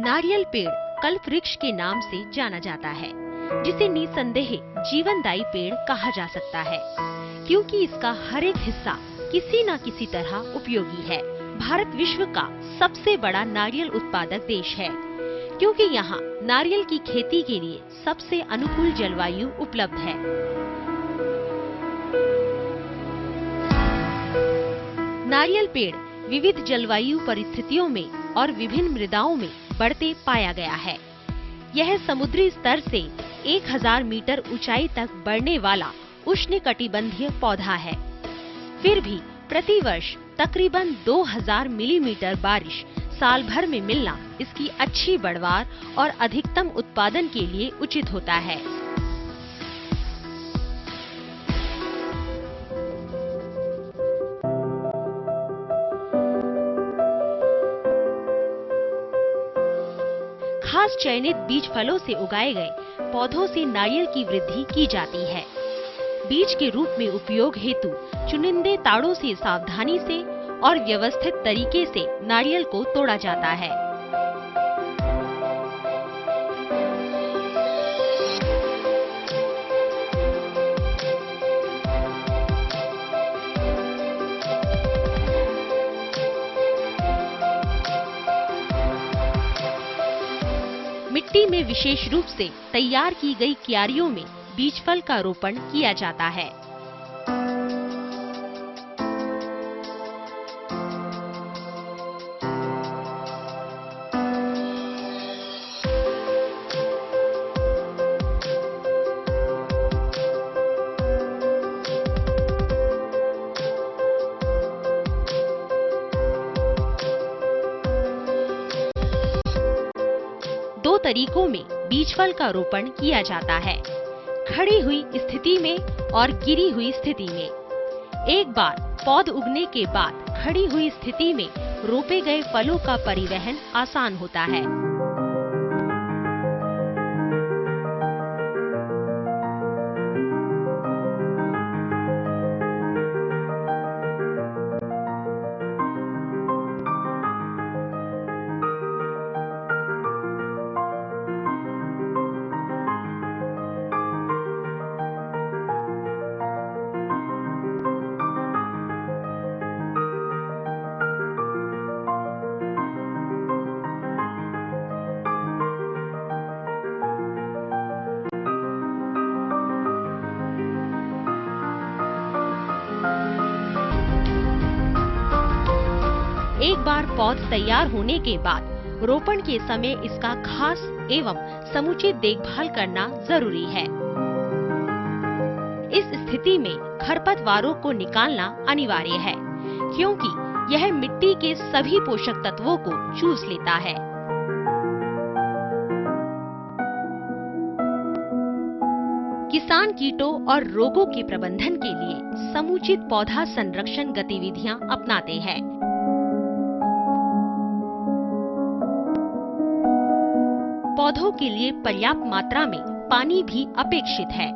नारियल पेड़ कल्प वृक्ष के नाम से जाना जाता है, जिसे निसंदेह जीवनदायी पेड़ कहा जा सकता है, क्योंकि इसका हर एक हिस्सा किसी न किसी तरह उपयोगी है। भारत विश्व का सबसे बड़ा नारियल उत्पादक देश है, क्योंकि यहाँ नारियल की खेती के लिए सबसे अनुकूल जलवायु उपलब्ध है। नारियल पेड़ विविध जलवायु परिस्थितियों में और विभिन्न मृदाओं में बढ़ते पाया गया है। यह समुद्री स्तर से 1000 मीटर ऊंचाई तक बढ़ने वाला उष्णकटिबंधीय पौधा है। फिर भी प्रतिवर्ष तकरीबन 2000 मिलीमीटर बारिश साल भर में मिलना इसकी अच्छी बढ़वार और अधिकतम उत्पादन के लिए उचित होता है। खास चयनित बीज फलों से उगाए गए पौधों से नारियल की वृद्धि की जाती है। बीज के रूप में उपयोग हेतु चुनिंदे ताड़ों से सावधानी से और व्यवस्थित तरीके से नारियल को तोड़ा जाता है। मिट्टी में विशेष रूप से तैयार की गई क्यारियों में बीज फल का रोपण किया जाता है। दो तरीकों में बीज फल का रोपण किया जाता है, खड़ी हुई स्थिति में और गिरी हुई स्थिति में। एक बार पौध उगने के बाद खड़ी हुई स्थिति में रोपे गए फलों का परिवहन आसान होता है। एक बार पौध तैयार होने के बाद रोपण के समय इसका खास एवं समुचित देखभाल करना जरूरी है। इस स्थिति में खरपतवारों को निकालना अनिवार्य है, क्योंकि यह मिट्टी के सभी पोषक तत्वों को चूस लेता है। किसान कीटों और रोगों के प्रबंधन के लिए समुचित पौधा संरक्षण गतिविधियां अपनाते हैं। पौधों के लिए पर्याप्त मात्रा में पानी भी अपेक्षित है।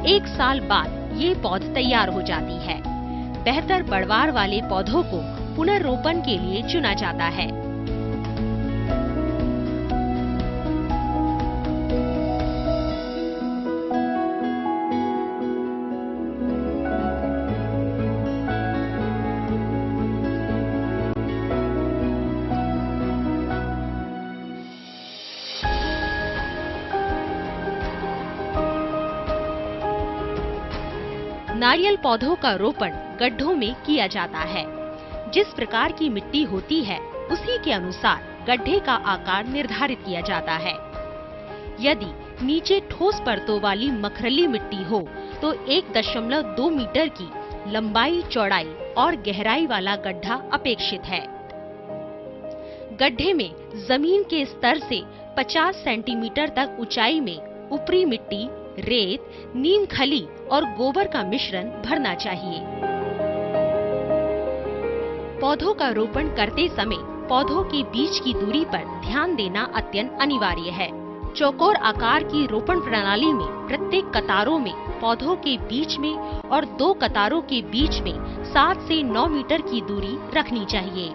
एक साल बाद ये पौध तैयार हो जाती है। बेहतर बढ़वार वाले पौधों को पुनर्रोपण के लिए चुना जाता है। नारियल पौधों का रोपण गड्ढों में किया जाता है। जिस प्रकार की मिट्टी होती है उसी के अनुसार गड्ढे का आकार निर्धारित किया जाता है। यदि नीचे ठोस परतों वाली मखरली मिट्टी हो तो 1.2 मीटर की लंबाई, चौड़ाई और गहराई वाला गड्ढा अपेक्षित है। गड्ढे में जमीन के स्तर से 50 सेंटीमीटर तक ऊंचाई में ऊपरी मिट्टी, रेत, नीम खली और गोबर का मिश्रण भरना चाहिए। पौधों का रोपण करते समय पौधों के बीच की दूरी पर ध्यान देना अत्यंत अनिवार्य है। चौकोर आकार की रोपण प्रणाली में प्रत्येक कतारों में पौधों के बीच में और 2 कतारों के बीच में 7 से 9 मीटर की दूरी रखनी चाहिए।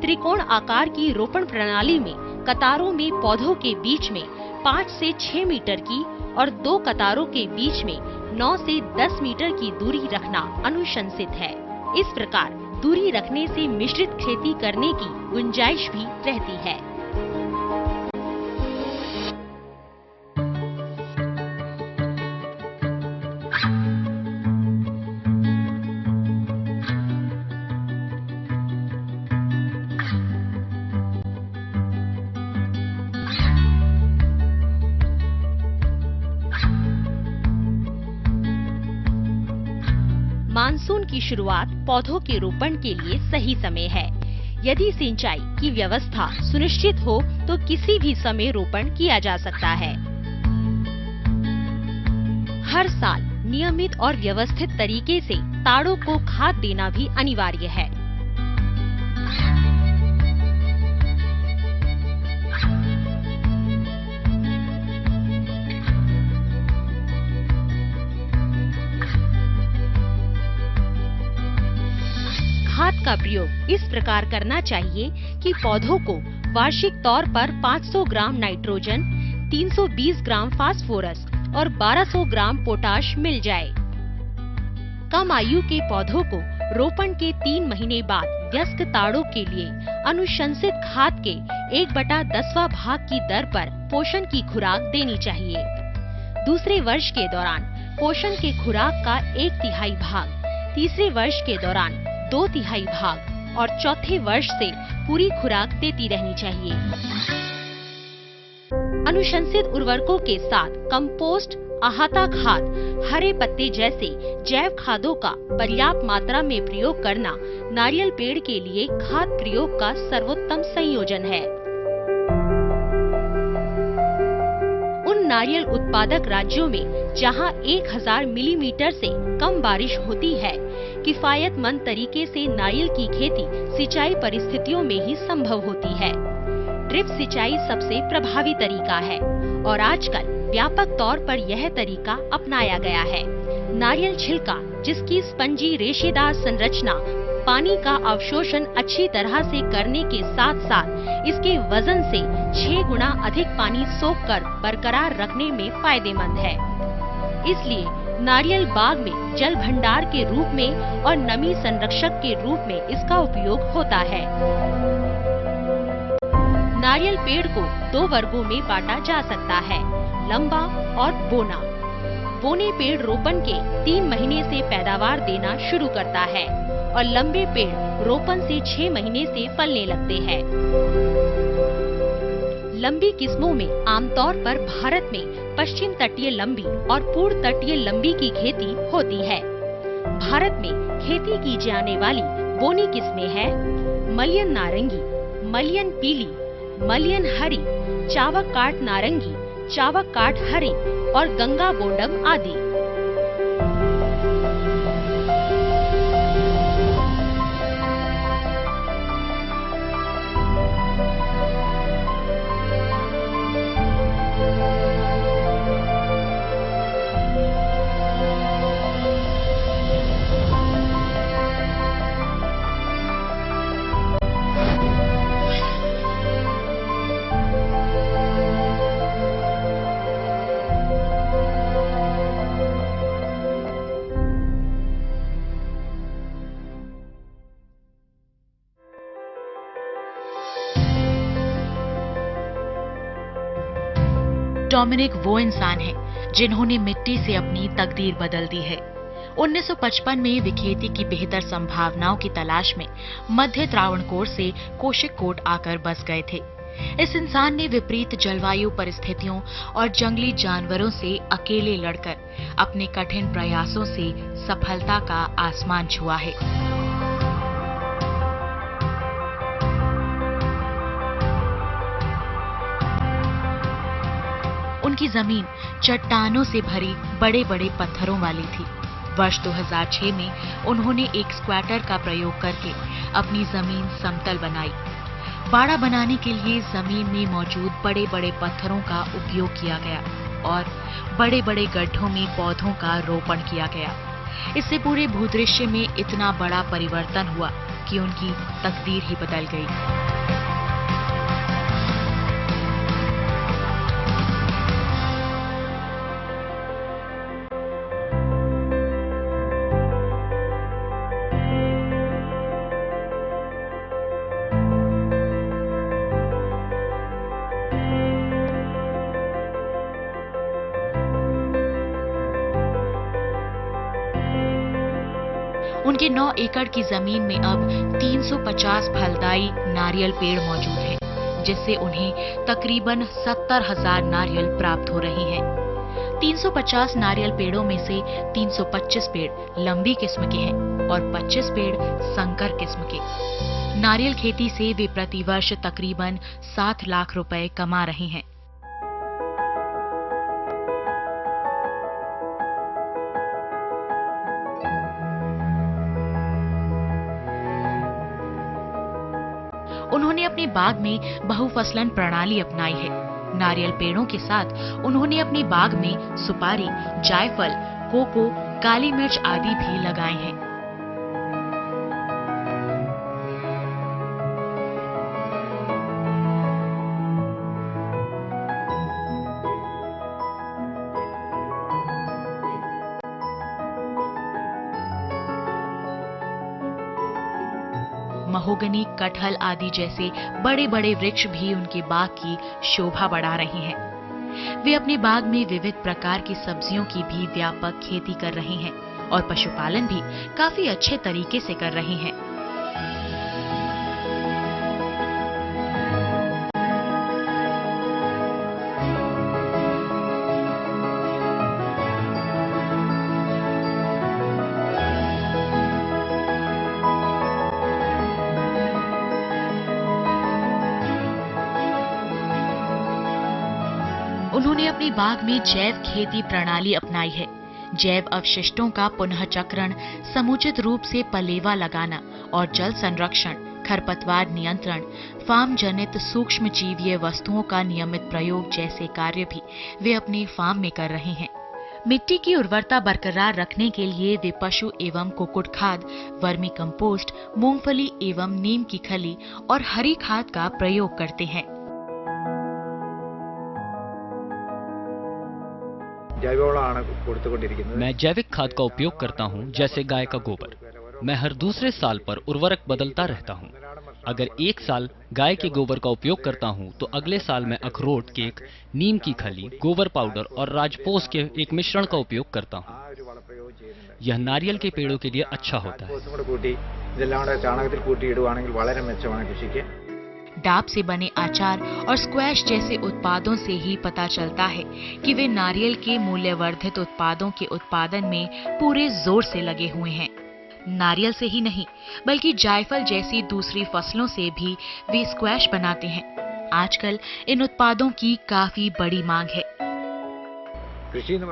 त्रिकोण आकार की रोपण प्रणाली में कतारों में पौधों के बीच में 5 से 6 मीटर की और 2 कतारों के बीच में 9 से 10 मीटर की दूरी रखना अनुशंसित है। इस प्रकार दूरी रखने से मिश्रित खेती करने की गुंजाइश भी रहती है। मानसून की शुरुआत पौधों के रोपण के लिए सही समय है। यदि सिंचाई की व्यवस्था सुनिश्चित हो तो किसी भी समय रोपण किया जा सकता है। हर साल नियमित और व्यवस्थित तरीके से ताड़ों को खाद देना भी अनिवार्य है। खाद का प्रयोग इस प्रकार करना चाहिए कि पौधों को वार्षिक तौर पर 500 ग्राम नाइट्रोजन, 320 ग्राम फास्फोरस और 1200 ग्राम पोटाश मिल जाए। कम आयु के पौधों को रोपण के 3 महीने बाद वयस्क ताड़ों के लिए अनुशंसित खाद के 1/10वां भाग की दर पर पोषण की खुराक देनी चाहिए। दूसरे वर्ष के दौरान पोषण के खुराक का 1/3 भाग, तीसरे वर्ष के दौरान 2/3 भाग और चौथे वर्ष से पूरी खुराक देती रहनी चाहिए। अनुशंसित उर्वरकों के साथ कंपोस्ट, आहता खाद, हरे पत्ते जैसे जैव खादों का पर्याप्त मात्रा में प्रयोग करना नारियल पेड़ के लिए खाद प्रयोग का सर्वोत्तम संयोजन है। उन नारियल उत्पादक राज्यों में जहां 1000 मिलीमीटर से कम बारिश होती है, किफायतमंद तरीके से नारियल की खेती सिंचाई परिस्थितियों में ही संभव होती है। ड्रिप सिंचाई सबसे प्रभावी तरीका है और आजकल व्यापक तौर पर यह तरीका अपनाया गया है। नारियल छिलका, जिसकी स्पंजी रेशेदार संरचना पानी का अवशोषण अच्छी तरह से करने के साथ साथ इसके वजन से 6 गुना अधिक पानी सोखकर बरकरार रखने में फायदेमंद है। इसलिए नारियल बाग में जल भंडार के रूप में और नमी संरक्षक के रूप में इसका उपयोग होता है। नारियल पेड़ को 2 वर्गों में बांटा जा सकता है, लंबा और बोना। बोने पेड़ रोपण के 3 महीने से पैदावार देना शुरू करता है और लंबे पेड़ रोपण से 6 महीने से फलने लगते हैं। लंबी किस्मों में आमतौर पर भारत में पश्चिम तटीय लंबी और पूर्व तटीय लंबी की खेती होती है। भारत में खेती की जाने वाली बोनी किस्में हैं मलयन नारंगी, मलयन पीली, मलयन हरी, चावक काठ नारंगी, चावक काठ हरी और गंगा बोंडम आदि। डोमिनिक वो इंसान हैं जिन्होंने मिट्टी से अपनी तकदीर बदल दी है। 1955 में वे खेती की बेहतर संभावनाओं की तलाश में मध्य त्रावणकोर से कोशिककोट आकर बस गए थे। इस इंसान ने विपरीत जलवायु परिस्थितियों और जंगली जानवरों से अकेले लड़कर अपने कठिन प्रयासों से सफलता का आसमान छुआ है। उनकी जमीन चट्टानों से भरी बड़े बड़े पत्थरों वाली थी। वर्ष 2006 में उन्होंने एक स्क्वैटर का प्रयोग करके अपनी जमीन समतल बनाई। बाड़ा बनाने के लिए जमीन में मौजूद बड़े बड़े पत्थरों का उपयोग किया गया और बड़े बड़े गड्ढों में पौधों का रोपण किया गया। इससे पूरे भूदृश्य में इतना बड़ा परिवर्तन हुआ कि उनकी तकदीर ही बदल गई। उनके 9 एकड़ की जमीन में अब 350 फलदायी नारियल पेड़ मौजूद हैं, जिससे उन्हें तकरीबन 70,000 नारियल प्राप्त हो रहे हैं। 350 नारियल पेड़ों में से 325 पेड़ लंबी किस्म के हैं और 25 पेड़ संकर किस्म के। नारियल खेती से वे प्रतिवर्ष तकरीबन 7 लाख रुपए कमा रहे हैं। उन्होंने अपने बाग में बहुफसलन प्रणाली अपनाई है। नारियल पेड़ों के साथ उन्होंने अपने बाग में सुपारी, जायफल, कोको, काली मिर्च आदि भी लगाए हैं। महोगनी, कटहल आदि जैसे बड़े बड़े वृक्ष भी उनके बाग की शोभा बढ़ा रहे हैं। वे अपने बाग में विविध प्रकार की सब्जियों की भी व्यापक खेती कर रहे हैं और पशुपालन भी काफी अच्छे तरीके से कर रहे हैं। उन्होंने अपने बाग में जैव खेती प्रणाली अपनाई है। जैव अवशिष्टों का पुनः चक्रण, समुचित रूप से पलेवा लगाना और जल संरक्षण, खरपतवार नियंत्रण, फार्म जनित सूक्ष्म जीवीय वस्तुओं का नियमित प्रयोग जैसे कार्य भी वे अपने फार्म में कर रहे हैं। मिट्टी की उर्वरता बरकरार रखने के लिए वे पशु एवं कुक्कुट खाद, वर्मी कंपोस्ट, मूंगफली एवं नीम की खली और हरी खाद का प्रयोग करते हैं। मैं जैविक खाद का उपयोग करता हूं, जैसे गाय का गोबर। मैं हर दूसरे साल पर उर्वरक बदलता रहता हूं। अगर एक साल गाय के गोबर का उपयोग करता हूं, तो अगले साल मैं अखरोट केक, नीम की खली, गोबर पाउडर और राजपोस के एक मिश्रण का उपयोग करता हूं। यह नारियल के पेड़ों के लिए अच्छा होता है। डाब से बने अचार और स्क्वैश जैसे उत्पादों से ही पता चलता है कि वे नारियल के मूल्यवर्धित उत्पादों के उत्पादन में पूरे जोर से लगे हुए हैं। नारियल से ही नहीं, बल्कि जायफल जैसी दूसरी फसलों से भी वे स्क्वैश बनाते हैं। आजकल इन उत्पादों की काफी बड़ी मांग है।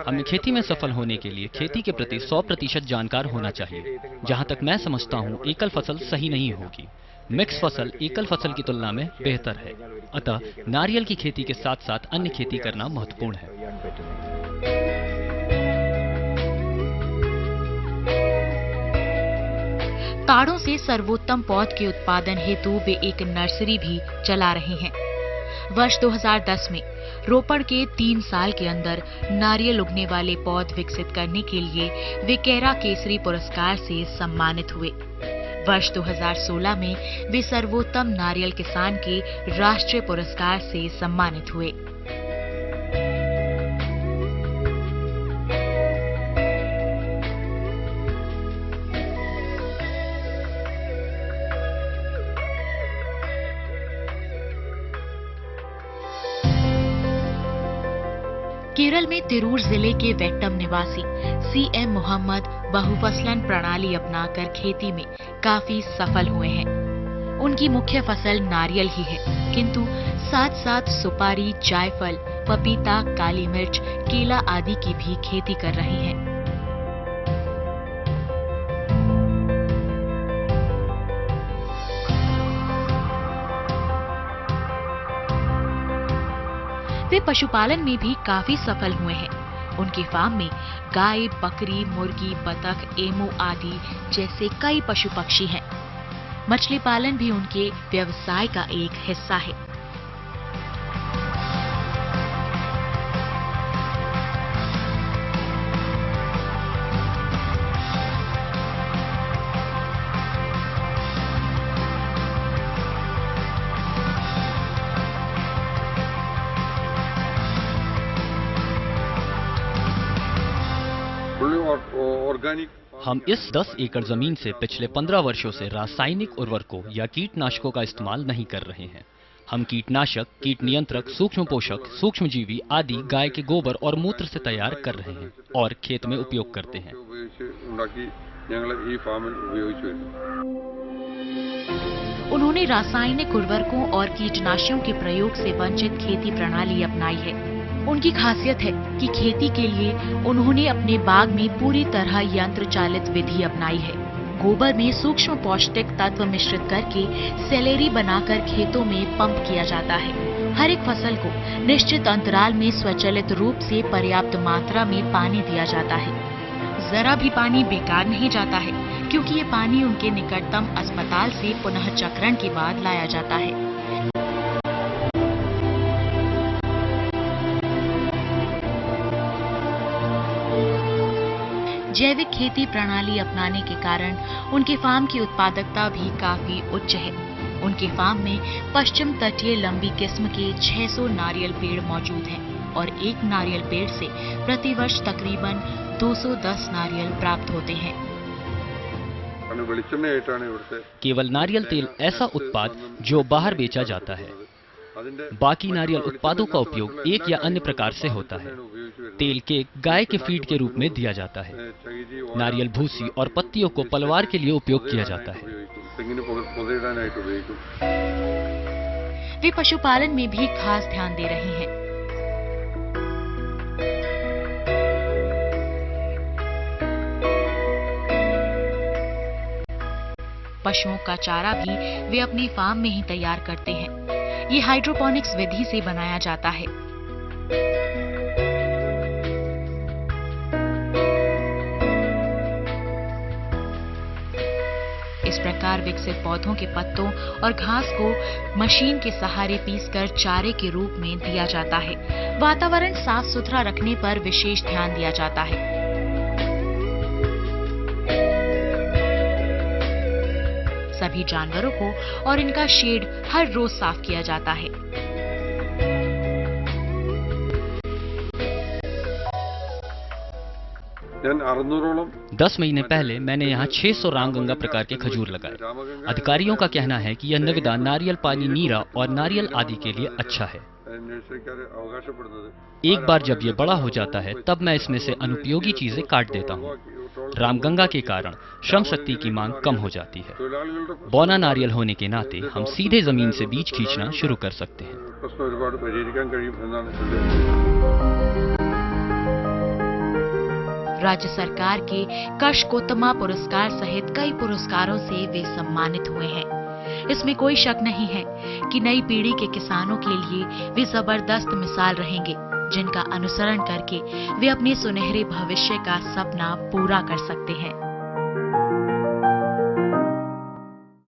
हमें खेती में सफल होने के लिए खेती के प्रति 100% जानकार होना चाहिए। जहां तक मैं समझता हूं, एकल फसल सही नहीं होगी। मिक्स फसल एकल फसल की तुलना में बेहतर है। अतः नारियल की खेती के साथ साथ अन्य खेती करना महत्वपूर्ण है। ताड़ों से सर्वोत्तम पौध के उत्पादन हेतु वे एक नर्सरी भी चला रहे हैं। वर्ष 2010 में रोपण के 3 साल के अंदर नारियल उगने वाले पौध विकसित करने के लिए वे कैरा केसरी पुरस्कार से सम्मानित हुए। वर्ष 2016 में वे सर्वोत्तम नारियल किसान के राष्ट्रीय पुरस्कार से सम्मानित हुए। केरल में तिरूर जिले के वेट्टम निवासी सीएम मोहम्मद बहुफसलन प्रणाली अपनाकर खेती में काफी सफल हुए हैं। उनकी मुख्य फसल नारियल ही है, किंतु साथ साथ सुपारी, जायफल, पपीता, काली मिर्च, केला आदि की भी खेती कर रहे हैं। वे पशुपालन में भी काफी सफल हुए हैं। उनके फार्म में गाय, बकरी, मुर्गी, बतख, एमू आदि जैसे कई पशु पक्षी हैं। मछली पालन भी उनके व्यवसाय का एक हिस्सा है। हम इस 10 एकड़ जमीन से पिछले 15 वर्षों से रासायनिक उर्वरकों या कीटनाशकों का इस्तेमाल नहीं कर रहे हैं। हम कीटनाशक, कीट नियंत्रक, सूक्ष्म पोषक, सूक्ष्मजीवी आदि गाय के गोबर और मूत्र से तैयार कर रहे हैं और खेत में उपयोग करते हैं। उन्होंने रासायनिक उर्वरकों और कीटनाशकों के प्रयोग से वंचित खेती प्रणाली अपनाई है। उनकी खासियत है कि खेती के लिए उन्होंने अपने बाग में पूरी तरह यंत्र चालित विधि अपनाई है। गोबर में सूक्ष्म पौष्टिक तत्व मिश्रित करके सैलेरी बनाकर खेतों में पंप किया जाता है। हर एक फसल को निश्चित अंतराल में स्वचालित रूप से पर्याप्त मात्रा में पानी दिया जाता है। जरा भी पानी बेकार नहीं जाता है, क्योंकि ये पानी उनके निकटतम अस्पताल से पुनः चक्रण के बाद लाया जाता है। जैविक खेती प्रणाली अपनाने के कारण उनके फार्म की उत्पादकता भी काफी उच्च है। उनके फार्म में पश्चिम तटीय लंबी किस्म के 600 नारियल पेड़ मौजूद हैं और एक नारियल पेड़ से प्रतिवर्ष तकरीबन 210 नारियल प्राप्त होते हैं। केवल नारियल तेल ऐसा उत्पाद जो बाहर बेचा जाता है। बाकी नारियल उत्पादों का उपयोग एक या अन्य प्रकार से होता है। तेल केक गाय के फीड के रूप में दिया जाता है। नारियल भूसी और पत्तियों को पलवार के लिए उपयोग किया जाता है। वे पशुपालन में भी खास ध्यान दे रहे हैं। पशुओं का चारा भी वे अपने फार्म में ही तैयार करते हैं। ये हाइड्रोपोनिक्स विधि से बनाया जाता है। इस प्रकार विकसित पौधों के पत्तों और घास को मशीन के सहारे पीसकर चारे के रूप में दिया जाता है। वातावरण साफ सुथरा रखने पर विशेष ध्यान दिया जाता है। सभी जानवरों को और इनका शेड हर रोज साफ किया जाता है। दस महीने पहले मैंने यहाँ 600 रामगंगा प्रकार के खजूर लगाए। अधिकारियों का कहना है कि यह निविदा नारियल पानी, नीरा और नारियल आदि के लिए अच्छा है। एक बार जब ये बड़ा हो जाता है तब मैं इसमें से अनुपयोगी चीजें काट देता हूँ। रामगंगा के कारण श्रम शक्ति की मांग कम हो जाती है। बौना नारियल होने के नाते हम सीधे जमीन से बीज खींचना शुरू कर सकते हैं। राज्य सरकार के कशकोत्तमा पुरस्कार सहित कई पुरस्कारों से वे सम्मानित हुए हैं। इसमें कोई शक नहीं है कि नई पीढ़ी के किसानों के लिए वे जबरदस्त मिसाल रहेंगे, जिनका अनुसरण करके वे अपने सुनहरे भविष्य का सपना पूरा कर सकते हैं।